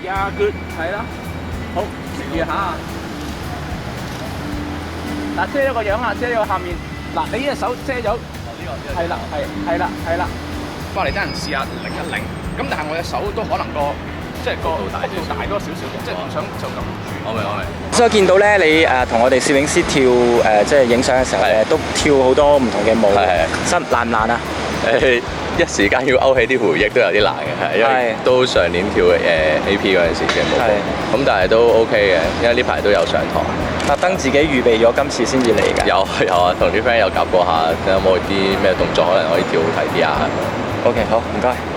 Yeah, good，係啦。好，試下。嗱，遮咗個樣啊，遮咗下面。嗱，你呢隻手遮咗。係啦，係啦。過嚟等人試下擰一擰。咁但係我隻手都可能即係個幅度大多少少嘅，即係唔想就咁住。我明。所以見到咧，你同我哋攝影師跳即係影相嘅時候咧，都跳好多唔同嘅舞。係。難唔難啊？一時間要勾起啲回憶都有啲難嘅，係因為都上年跳AP 嗰陣時嘅舞步，咁但係都 OK 嘅，因為呢排都有上堂。特登自己預備咗今次先至嚟㗎。有啊，同啲 friend 有夾過下，有冇啲咩動作可能可以跳好睇啲啊？ OK， 好，唔該。